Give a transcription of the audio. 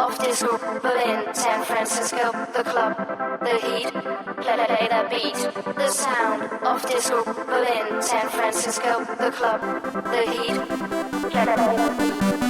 of disco, Berlin, San Francisco, the club, the heat, play that beat. The sound of disco, Berlin, San Francisco, the club, the heat, play that beat.